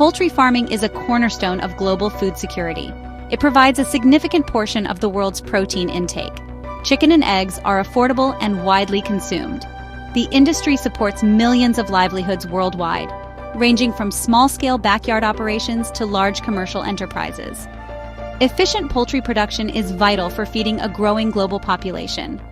Poultry farming is a cornerstone of global food security. It provides a significant portion of the world's protein intake. Chicken and eggs are affordable and widely consumed. The industry supports millions of livelihoods worldwide, ranging from small-scale backyard operations to large commercial enterprises. Efficient poultry production is vital for feeding a growing global population.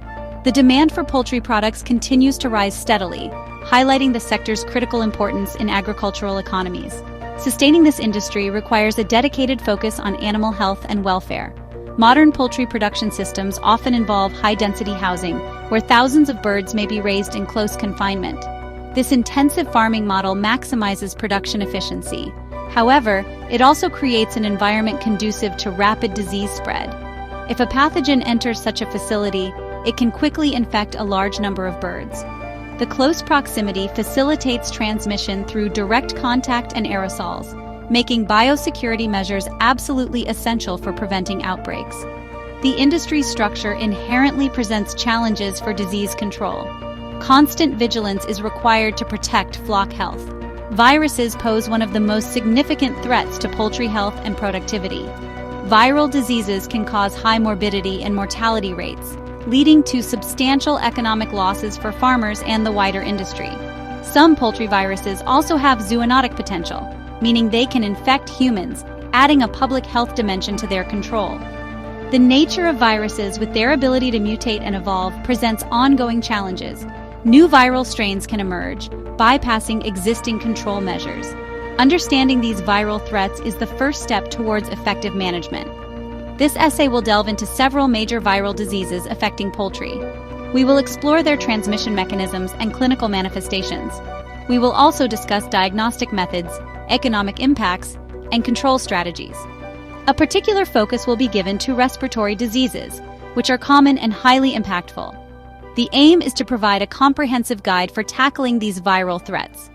The demand for poultry products continues to rise steadily, highlighting the sector's critical importance in agricultural economies. Sustaining this industry requires a dedicated focus on animal health and welfare. Modern poultry production systems often involve high-density housing, where thousands of birds may be raised in close confinement. This intensive farming model maximizes production efficiency. However, it also creates an environment conducive to rapid disease spread. If a pathogen enters such a facility, it can quickly infect a large number of birds. The close proximity facilitates transmission through direct contact and aerosols, making biosecurity measures absolutely essential for preventing outbreaks. The industry's structure inherently presents challenges for disease control. Constant vigilance is required to protect flock health. Viruses pose one of the most significant threats to poultry health and productivity. Viral diseases can cause high morbidity and mortality rates, leading to substantial economic losses for farmers and the wider industry. Some poultry viruses also have zoonotic potential, meaning they can infect humans, adding a public health dimension to their control. The nature of viruses, with their ability to mutate and evolve, presents ongoing challenges. New viral strains can emerge, bypassing existing control measures. Understanding these viral threats is the first step towards effective management. This essay will delve into several major viral diseases affecting poultry. We will explore their transmission mechanisms and clinical manifestations. We will also discuss diagnostic methods, economic impacts, and control strategies. A particular focus will be given to respiratory diseases, which are common and highly impactful. The aim is to provide a comprehensive guide for tackling these viral threats.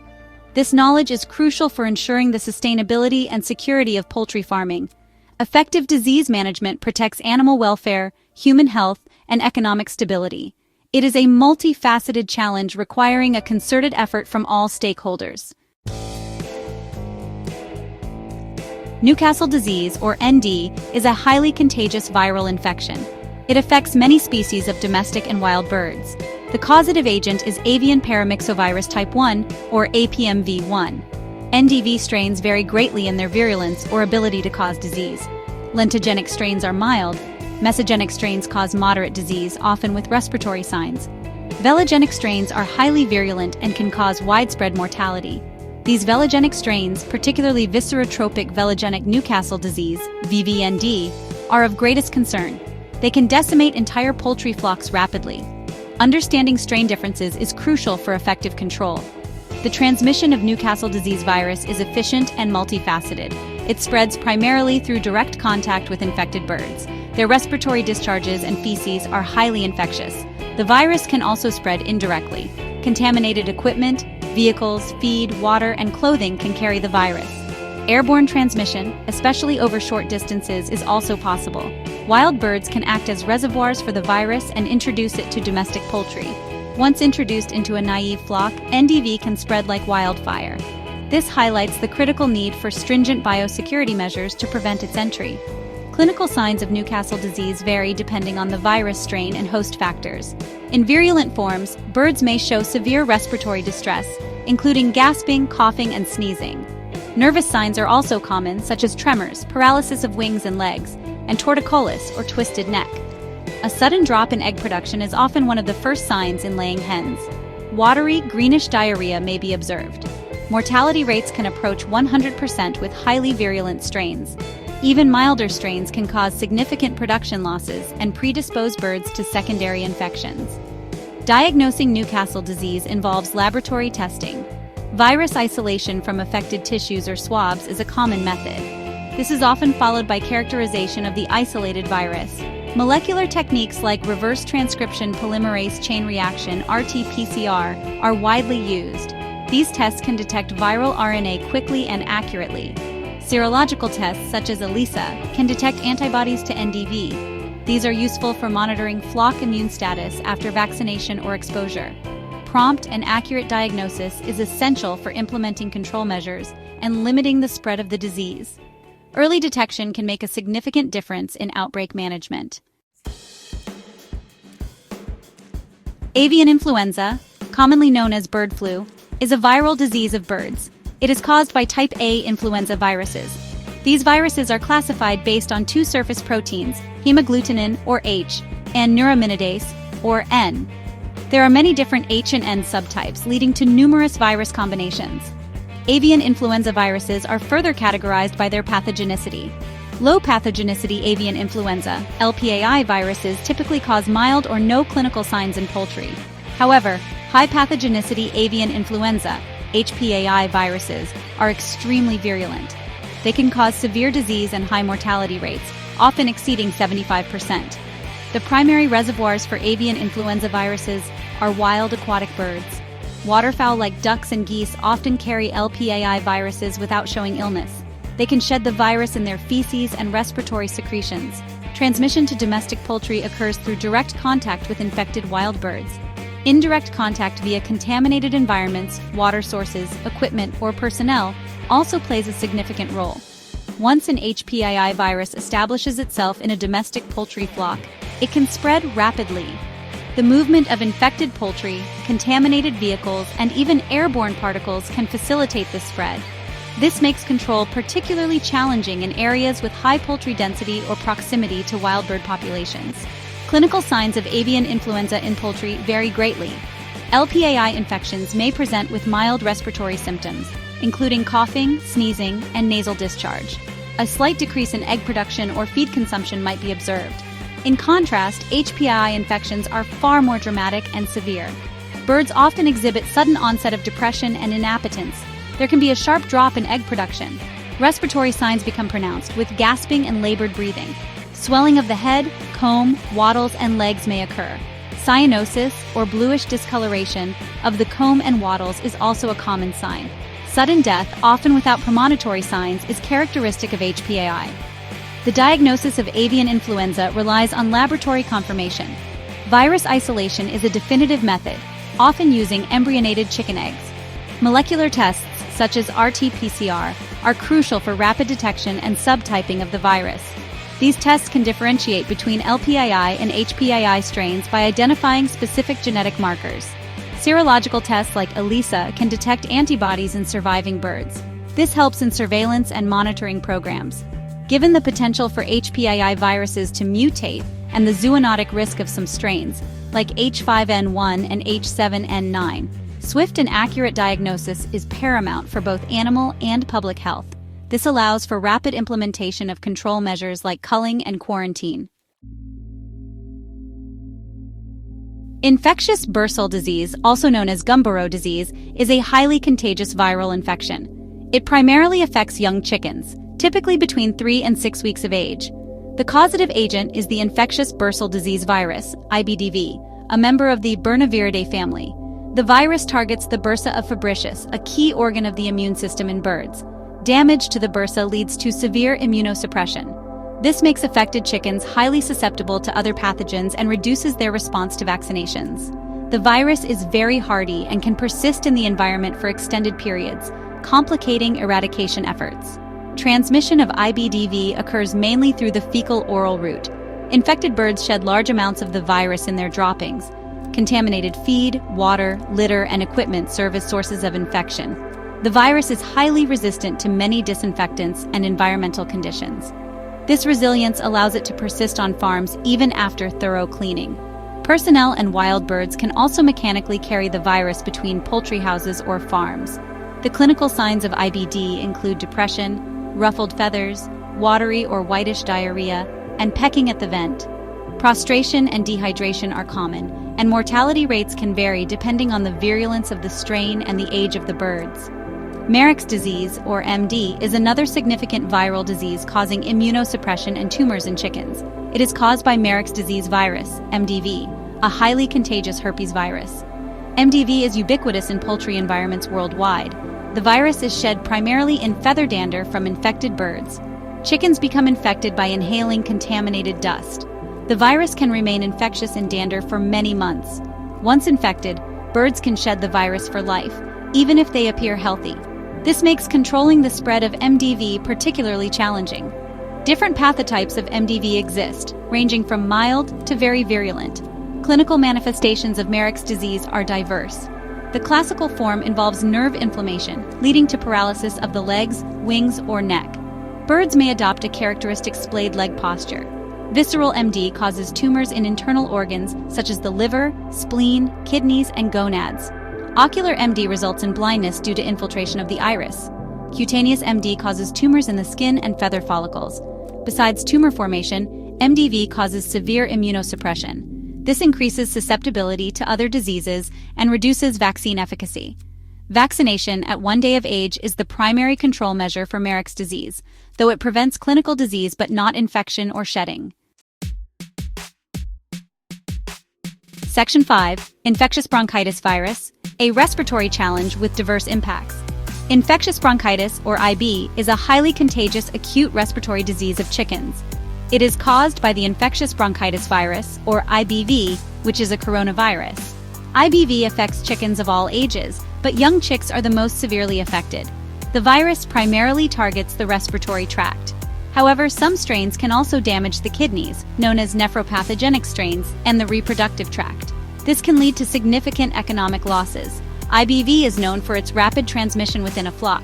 This knowledge is crucial for ensuring the sustainability and security of poultry farming. Effective disease management protects animal welfare, human health, and economic stability. It is a multifaceted challenge requiring a concerted effort from all stakeholders. Newcastle Disease, or ND, is a highly contagious viral infection. It affects many species of domestic and wild birds. The causative agent is avian paramyxovirus type 1, or APMV1. NDV strains vary greatly in their virulence or ability to cause disease. Lentogenic strains are mild. Mesogenic strains cause moderate disease, often with respiratory signs. Velogenic strains are highly virulent and can cause widespread mortality. These velogenic strains, particularly viscerotropic velogenic Newcastle disease, VVND, are of greatest concern. They can decimate entire poultry flocks rapidly. Understanding strain differences is crucial for effective control. The transmission of Newcastle disease virus is efficient and multifaceted. It spreads primarily through direct contact with infected birds. Their respiratory discharges and feces are highly infectious. The virus can also spread indirectly. Contaminated equipment, vehicles, feed, water, and clothing can carry the virus. Airborne transmission, especially over short distances, is also possible. Wild birds can act as reservoirs for the virus and introduce it to domestic poultry. Once introduced into a naive flock, NDV can spread like wildfire. This highlights the critical need for stringent biosecurity measures to prevent its entry. Clinical signs of Newcastle disease vary depending on the virus strain and host factors. In virulent forms, birds may show severe respiratory distress, including gasping, coughing, and sneezing. Nervous signs are also common, such as tremors, paralysis of wings and legs, and torticollis, or twisted neck. A sudden drop in egg production is often one of the first signs in laying hens. Watery, greenish diarrhea may be observed. Mortality rates can approach 100% with highly virulent strains. Even milder strains can cause significant production losses and predispose birds to secondary infections. Diagnosing Newcastle disease involves laboratory testing. Virus isolation from affected tissues or swabs is a common method. This is often followed by characterization of the isolated virus. Molecular techniques like reverse transcription polymerase chain reaction (RT-PCR) are widely used. These tests can detect viral RNA quickly and accurately. Serological tests such as ELISA can detect antibodies to NDV. These are useful for monitoring flock immune status after vaccination or exposure. prompt and accurate diagnosis is essential for implementing control measures and limiting the spread of the disease. Early detection can make a significant difference in outbreak management. Avian influenza, commonly known as bird flu, is a viral disease of birds. It is caused by type A influenza viruses. These viruses are classified based on two surface proteins, hemagglutinin, or H, and neuraminidase, or N. There are many different H and N subtypes, leading to numerous virus combinations. Avian influenza viruses are further categorized by their pathogenicity. Low pathogenicity avian influenza, LPAI viruses typically cause mild or no clinical signs in poultry. However, high pathogenicity avian influenza, HPAI viruses, are extremely virulent. They can cause severe disease and high mortality rates, often exceeding 75%. The primary reservoirs for avian influenza viruses are wild aquatic birds. Waterfowl like ducks and geese often carry LPAI viruses without showing illness. They can shed the virus in their feces and respiratory secretions. Transmission to domestic poultry occurs through direct contact with infected wild birds. Indirect contact via contaminated environments, water sources, equipment, or personnel also plays a significant role. Once an HPAI virus establishes itself in a domestic poultry flock, it can spread rapidly. The movement of infected poultry, contaminated vehicles, and even airborne particles can facilitate this spread. This makes control particularly challenging in areas with high poultry density or proximity to wild bird populations. Clinical signs of avian influenza in poultry vary greatly. LPAI infections may present with mild respiratory symptoms, including coughing, sneezing, and nasal discharge. A slight decrease in egg production or feed consumption might be observed. In contrast, HPAI infections are far more dramatic and severe. Birds often exhibit sudden onset of depression and inappetence. There can be a sharp drop in egg production. Respiratory signs become pronounced, with gasping and labored breathing. Swelling of the head, comb, wattles, and legs may occur. Cyanosis, or bluish discoloration, of the comb and wattles is also a common sign. Sudden death, often without premonitory signs, is characteristic of HPAI. The diagnosis of avian influenza relies on laboratory confirmation. Virus isolation is a definitive method, often using embryonated chicken eggs. Molecular tests, such as RT-PCR, are crucial for rapid detection and subtyping of the virus. These tests can differentiate between LPAI and HPAI strains by identifying specific genetic markers. Serological tests like ELISA can detect antibodies in surviving birds. This helps in surveillance and monitoring programs. Given the potential for HPAI viruses to mutate and the zoonotic risk of some strains, like H5N1 and H7N9, swift and accurate diagnosis is paramount for both animal and public health. This allows for rapid implementation of control measures like culling and quarantine. Infectious bursal disease, also known as Gumboro disease, is a highly contagious viral infection. It primarily affects young chickens, typically between 3 and 6 weeks of age. The causative agent is the infectious bursal disease virus, IBDV, a member of the Burnaviridae family. The virus targets the bursa of Fabricius, a key organ of the immune system in birds. Damage to the bursa leads to severe immunosuppression. This makes affected chickens highly susceptible to other pathogens and reduces their response to vaccinations. The virus is very hardy and can persist in the environment for extended periods, complicating eradication efforts. Transmission of IBDV occurs mainly through the fecal-oral route. Infected birds shed large amounts of the virus in their droppings. Contaminated feed, water, litter, and equipment serve as sources of infection. The virus is highly resistant to many disinfectants and environmental conditions. This resilience allows it to persist on farms even after thorough cleaning. Personnel and wild birds can also mechanically carry the virus between poultry houses or farms. The clinical signs of IBD include depression, ruffled feathers, watery or whitish diarrhea, and pecking at the vent. Prostration and dehydration are common, and mortality rates can vary depending on the virulence of the strain and the age of the birds. Marek's disease, or MD, is another significant viral disease causing immunosuppression and tumors in chickens. It is caused by Marek's disease virus, MDV, a highly contagious herpes virus. MDV is ubiquitous in poultry environments worldwide. The virus is shed primarily in feather dander from infected birds. Chickens become infected by inhaling contaminated dust. The virus can remain infectious in dander for many months. Once infected, birds can shed the virus for life, even if they appear healthy. This makes controlling the spread of MDV particularly challenging. Different pathotypes of MDV exist, ranging from mild to very virulent. Clinical manifestations of Marek's disease are diverse. The classical form involves nerve inflammation, leading to paralysis of the legs, wings, or neck. Birds may adopt a characteristic splayed leg posture. Visceral MD causes tumors in internal organs such as the liver, spleen, kidneys, and gonads. Ocular MD results in blindness due to infiltration of the iris. Cutaneous MD causes tumors in the skin and feather follicles. Besides tumor formation, MDV causes severe immunosuppression. This increases susceptibility to other diseases and reduces vaccine efficacy. Vaccination at 1 day of age is the primary control measure for Marek's disease, though it prevents clinical disease but not infection or shedding. Section 5. Infectious bronchitis virus, a respiratory challenge with diverse impacts. Infectious bronchitis, or IB, is a highly contagious acute respiratory disease of chickens. It is caused by the infectious bronchitis virus, or IBV, which is a coronavirus. IBV affects chickens of all ages, but young chicks are the most severely affected. The virus primarily targets the respiratory tract. However, some strains can also damage the kidneys, known as nephropathogenic strains, and the reproductive tract. This can lead to significant economic losses. IBV is known for its rapid transmission within a flock.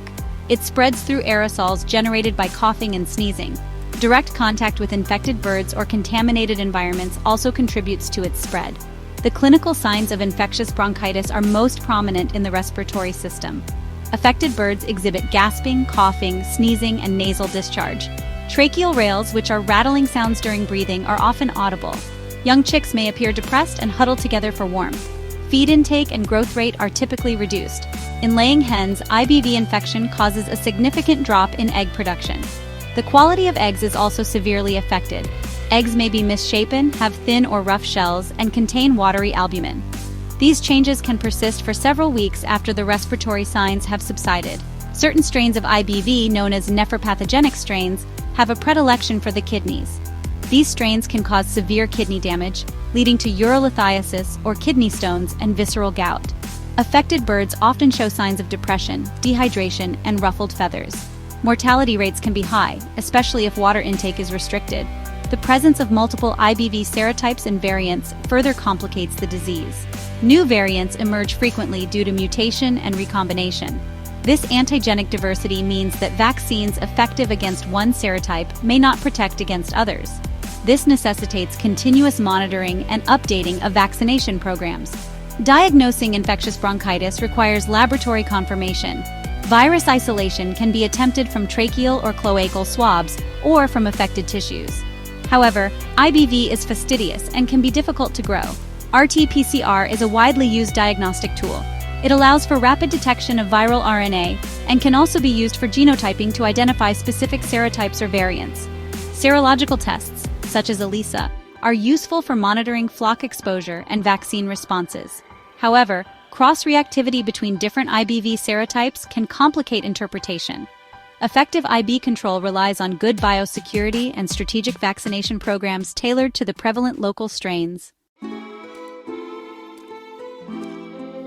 It spreads through aerosols generated by coughing and sneezing. Direct contact with infected birds or contaminated environments also contributes to its spread. The clinical signs of infectious bronchitis are most prominent in the respiratory system. Affected birds exhibit gasping, coughing, sneezing, and nasal discharge. Tracheal rales, which are rattling sounds during breathing, are often audible. Young chicks may appear depressed and huddle together for warmth. Feed intake and growth rate are typically reduced. In laying hens, IBV infection causes a significant drop in egg production. The quality of eggs is also severely affected. Eggs may be misshapen, have thin or rough shells, and contain watery albumin. These changes can persist for several weeks after the respiratory signs have subsided. Certain strains of IBV, known as nephropathogenic strains, have a predilection for the kidneys. These strains can cause severe kidney damage, leading to urolithiasis or kidney stones and visceral gout. Affected birds often show signs of depression, dehydration, and ruffled feathers. Mortality rates can be high, especially if water intake is restricted. The presence of multiple IBV serotypes and variants further complicates the disease. New variants emerge frequently due to mutation and recombination. This antigenic diversity means that vaccines effective against one serotype may not protect against others. This necessitates continuous monitoring and updating of vaccination programs. Diagnosing infectious bronchitis requires laboratory confirmation. Virus isolation can be attempted from tracheal or cloacal swabs or from affected tissues. However, IBV is fastidious and can be difficult to grow. RT-PCR is a widely used diagnostic tool. It allows for rapid detection of viral RNA and can also be used for genotyping to identify specific serotypes or variants. Serological tests, such as ELISA, are useful for monitoring flock exposure and vaccine responses. However, cross-reactivity between different IBV serotypes can complicate interpretation. Effective IB control relies on good biosecurity and strategic vaccination programs tailored to the prevalent local strains.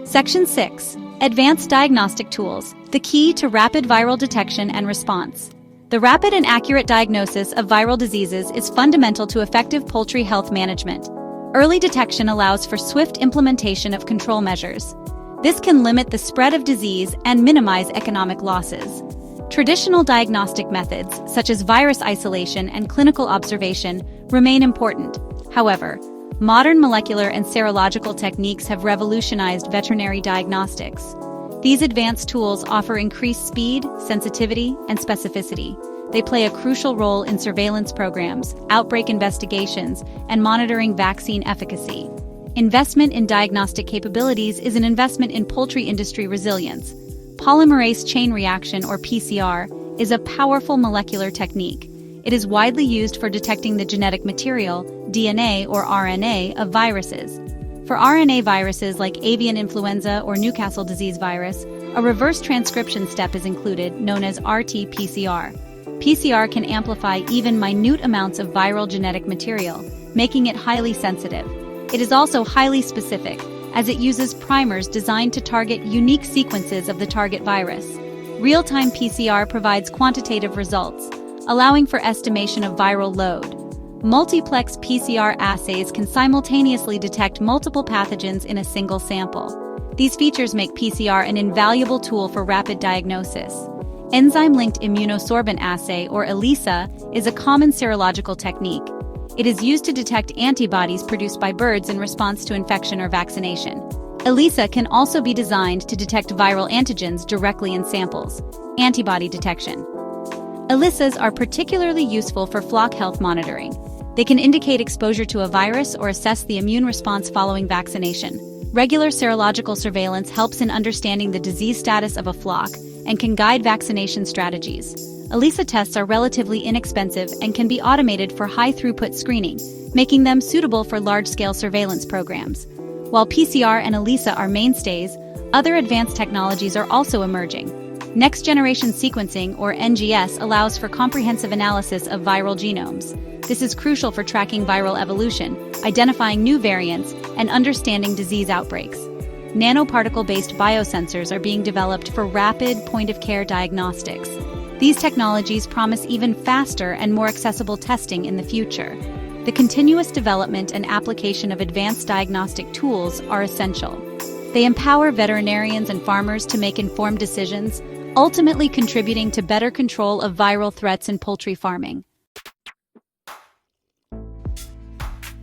Section 6. Advanced Diagnostic Tools, the key to rapid viral detection and response. The rapid and accurate diagnosis of viral diseases is fundamental to effective poultry health management. Early detection allows for swift implementation of control measures. This can limit the spread of disease and minimize economic losses. Traditional diagnostic methods, such as virus isolation and clinical observation, remain important. However, modern molecular and serological techniques have revolutionized veterinary diagnostics. These advanced tools offer increased speed, sensitivity, and specificity. They play a crucial role in surveillance programs, outbreak investigations, and monitoring vaccine efficacy. Investment in diagnostic capabilities is an investment in poultry industry resilience. Polymerase chain reaction, or PCR, is a powerful molecular technique. It is widely used for detecting the genetic material, DNA or RNA, of viruses. For RNA viruses like Avian Influenza or Newcastle Disease virus, a reverse transcription step is included, known as RT-PCR. PCR can amplify even minute amounts of viral genetic material, making it highly sensitive. It is also highly specific, as it uses primers designed to target unique sequences of the target virus. Real-time PCR provides quantitative results, allowing for estimation of viral load. Multiplex PCR assays can simultaneously detect multiple pathogens in a single sample. These features make PCR an invaluable tool for rapid diagnosis. Enzyme-linked immunosorbent assay, or ELISA, is a common serological technique. It is used to detect antibodies produced by birds in response to infection or vaccination. ELISA can also be designed to detect viral antigens directly in samples. Antibody detection. ELISAs are particularly useful for flock health monitoring. They can indicate exposure to a virus or assess the immune response following vaccination. Regular serological surveillance helps in understanding the disease status of a flock and can guide vaccination strategies. ELISA tests are relatively inexpensive and can be automated for high-throughput screening, making them suitable for large-scale surveillance programs. While PCR and ELISA are mainstays, other advanced technologies are also emerging. Next-generation sequencing, or NGS, allows for comprehensive analysis of viral genomes. This is crucial for tracking viral evolution, identifying new variants, and understanding disease outbreaks. Nanoparticle-based biosensors are being developed for rapid point-of-care diagnostics. These technologies promise even faster and more accessible testing in the future. The continuous development and application of advanced diagnostic tools are essential. They empower veterinarians and farmers to make informed decisions, ultimately contributing to better control of viral threats in poultry farming.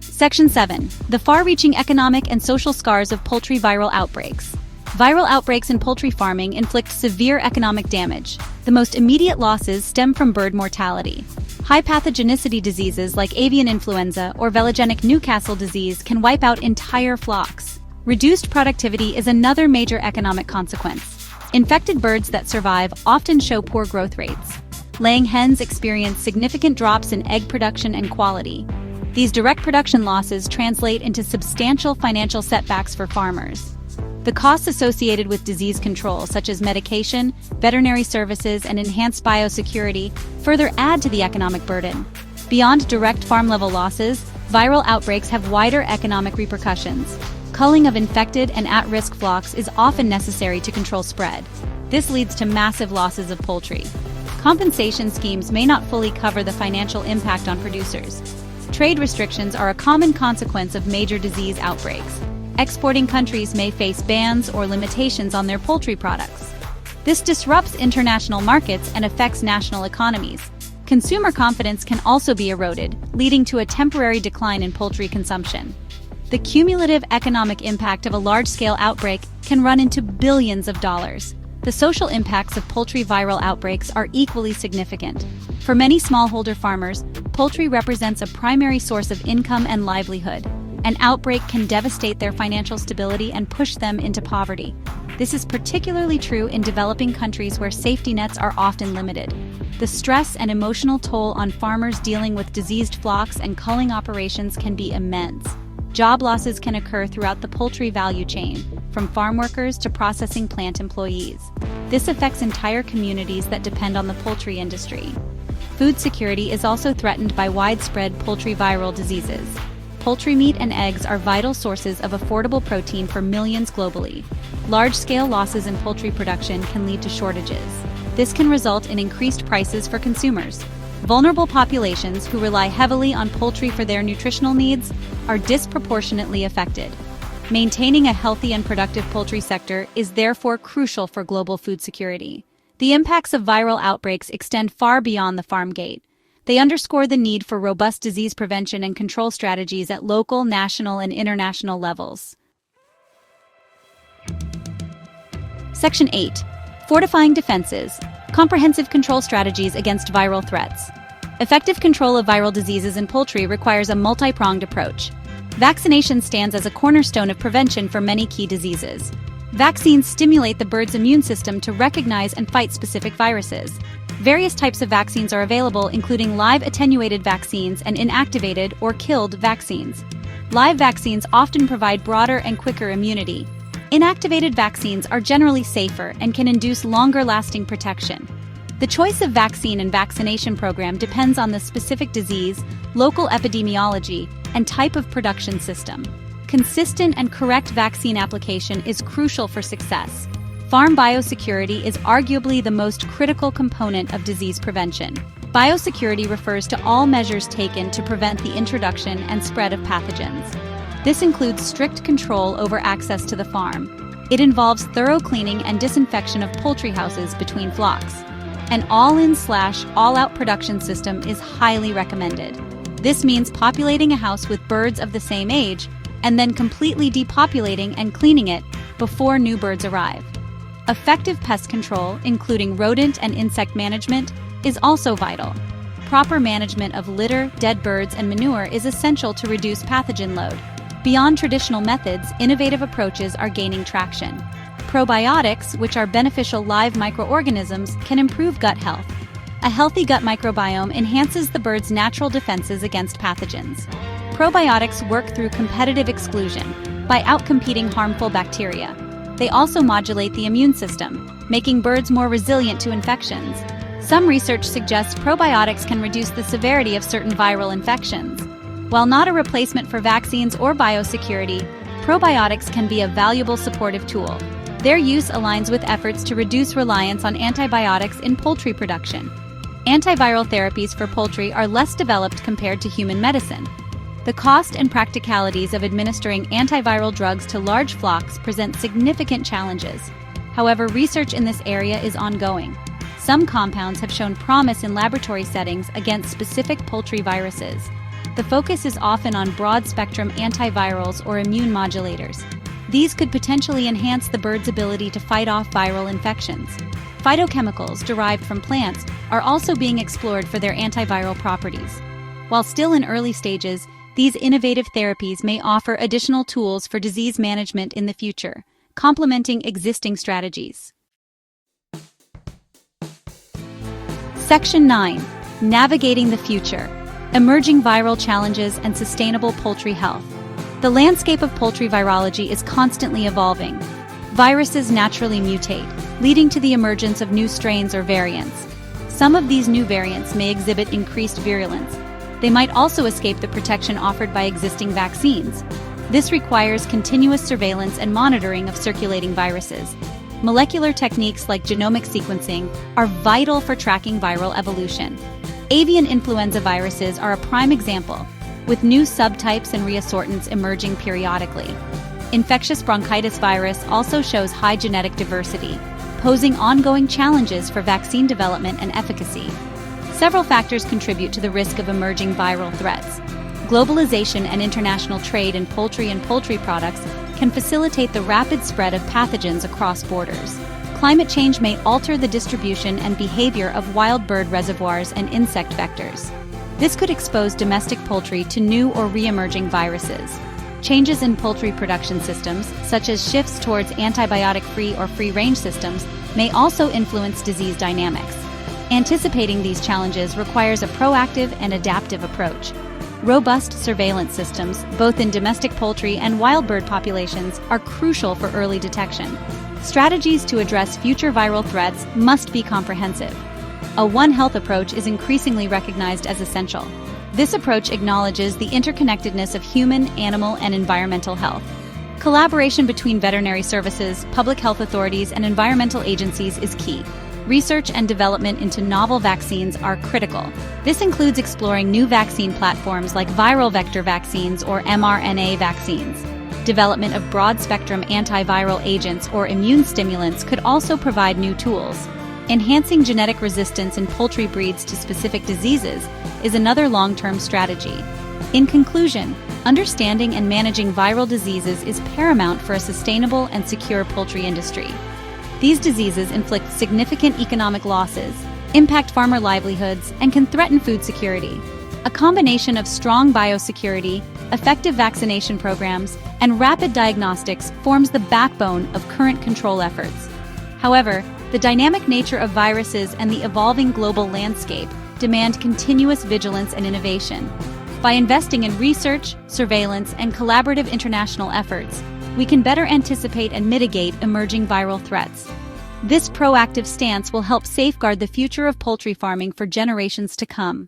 Section 7. The far-reaching economic and social scars of poultry viral outbreaks. Viral outbreaks in poultry farming inflict severe economic damage. The most immediate losses stem from bird mortality. High pathogenicity diseases like avian influenza or velogenic Newcastle disease can wipe out entire flocks. Reduced productivity is another major economic consequence. Infected birds that survive often show poor growth rates. Laying hens experience significant drops in egg production and quality. These direct production losses translate into substantial financial setbacks for farmers. The costs associated with disease control, such as medication, veterinary services, and enhanced biosecurity, further add to the economic burden. Beyond direct farm-level losses, viral outbreaks have wider economic repercussions. Culling of infected and at-risk flocks is often necessary to control spread. This leads to massive losses of poultry. Compensation schemes may not fully cover the financial impact on producers. Trade restrictions are a common consequence of major disease outbreaks. Exporting countries may face bans or limitations on their poultry products. This disrupts international markets and affects national economies. Consumer confidence can also be eroded, leading to a temporary decline in poultry consumption. The cumulative economic impact of a large-scale outbreak can run into billions of dollars. The social impacts of poultry viral outbreaks are equally significant. For many smallholder farmers, poultry represents a primary source of income and livelihood. An outbreak can devastate their financial stability and push them into poverty. This is particularly true in developing countries where safety nets are often limited. The stress and emotional toll on farmers dealing with diseased flocks and culling operations can be immense. Job losses can occur throughout the poultry value chain, from farm workers to processing plant employees. This affects entire communities that depend on the poultry industry. Food security is also threatened by widespread poultry viral diseases. Poultry meat and eggs are vital sources of affordable protein for millions globally. Large-scale losses in poultry production can lead to shortages. This can result in increased prices for consumers. Vulnerable populations who rely heavily on poultry for their nutritional needs are disproportionately affected. Maintaining a healthy and productive poultry sector is therefore crucial for global food security. The impacts of viral outbreaks extend far beyond the farm gate. They underscore the need for robust disease prevention and control strategies at local, national, and international levels. Section 8. Fortifying defenses. Comprehensive control strategies against viral threats. Effective control of viral diseases in poultry requires a multi-pronged approach. Vaccination stands as a cornerstone of prevention for many key diseases. Vaccines stimulate the bird's immune system to recognize and fight specific viruses. Various types of vaccines are available, including live attenuated vaccines and inactivated or killed vaccines. Live vaccines often provide broader and quicker immunity. Inactivated vaccines are generally safer and can induce longer-lasting protection. The choice of vaccine and vaccination program depends on the specific disease, local epidemiology, and type of production system. Consistent and correct vaccine application is crucial for success. Farm biosecurity is arguably the most critical component of disease prevention. Biosecurity refers to all measures taken to prevent the introduction and spread of pathogens. This includes strict control over access to the farm. It involves thorough cleaning and disinfection of poultry houses between flocks. An all-in/all-out production system is highly recommended. This means populating a house with birds of the same age and then completely depopulating and cleaning it before new birds arrive. Effective pest control, including rodent and insect management, is also vital. Proper management of litter, dead birds, and manure is essential to reduce pathogen load. Beyond traditional methods, innovative approaches are gaining traction. Probiotics, which are beneficial live microorganisms, can improve gut health. A healthy gut microbiome enhances the bird's natural defenses against pathogens. Probiotics work through competitive exclusion by outcompeting harmful bacteria. They also modulate the immune system, making birds more resilient to infections. Some research suggests probiotics can reduce the severity of certain viral infections. While not a replacement for vaccines or biosecurity, probiotics can be a valuable supportive tool. Their use aligns with efforts to reduce reliance on antibiotics in poultry production. Antiviral therapies for poultry are less developed compared to human medicine. The cost and practicalities of administering antiviral drugs to large flocks present significant challenges. However, research in this area is ongoing. Some compounds have shown promise in laboratory settings against specific poultry viruses. The focus is often on broad-spectrum antivirals or immune modulators. These could potentially enhance the bird's ability to fight off viral infections. Phytochemicals derived from plants are also being explored for their antiviral properties. While still in early stages, these innovative therapies may offer additional tools for disease management in the future, complementing existing strategies. Section 9. Navigating the Future. Emerging Viral Challenges and Sustainable Poultry Health. The landscape of poultry virology is constantly evolving. Viruses naturally mutate, leading to the emergence of new strains or variants. Some of these new variants may exhibit increased virulence. They might also escape the protection offered by existing vaccines. This requires continuous surveillance and monitoring of circulating viruses. Molecular techniques like genomic sequencing are vital for tracking viral evolution. Avian influenza viruses are a prime example, with new subtypes and reassortants emerging periodically. Infectious bronchitis virus also shows high genetic diversity, posing ongoing challenges for vaccine development and efficacy. Several factors contribute to the risk of emerging viral threats. Globalization and international trade in poultry and poultry products can facilitate the rapid spread of pathogens across borders. Climate change may alter the distribution and behavior of wild bird reservoirs and insect vectors. This could expose domestic poultry to new or re-emerging viruses. Changes in poultry production systems, such as shifts towards antibiotic-free or free-range systems, may also influence disease dynamics. Anticipating these challenges requires a proactive and adaptive approach. Robust surveillance systems, both in domestic poultry and wild bird populations, are crucial for early detection. Strategies to address future viral threats must be comprehensive. A One Health approach is increasingly recognized as essential. This approach acknowledges the interconnectedness of human, animal, and environmental health. Collaboration between veterinary services, public health authorities, and environmental agencies is key. Research and development into novel vaccines are critical. This includes exploring new vaccine platforms like viral vector vaccines or mRNA vaccines. Development of broad-spectrum antiviral agents or immune stimulants could also provide new tools. Enhancing genetic resistance in poultry breeds to specific diseases is another long-term strategy. In conclusion, understanding and managing viral diseases is paramount for a sustainable and secure poultry industry. These diseases inflict significant economic losses, impact farmer livelihoods, and can threaten food security. A combination of strong biosecurity, effective vaccination programs, and rapid diagnostics forms the backbone of current control efforts. However, the dynamic nature of viruses and the evolving global landscape demand continuous vigilance and innovation. By investing in research, surveillance, and collaborative international efforts, we can better anticipate and mitigate emerging viral threats. This proactive stance will help safeguard the future of poultry farming for generations to come.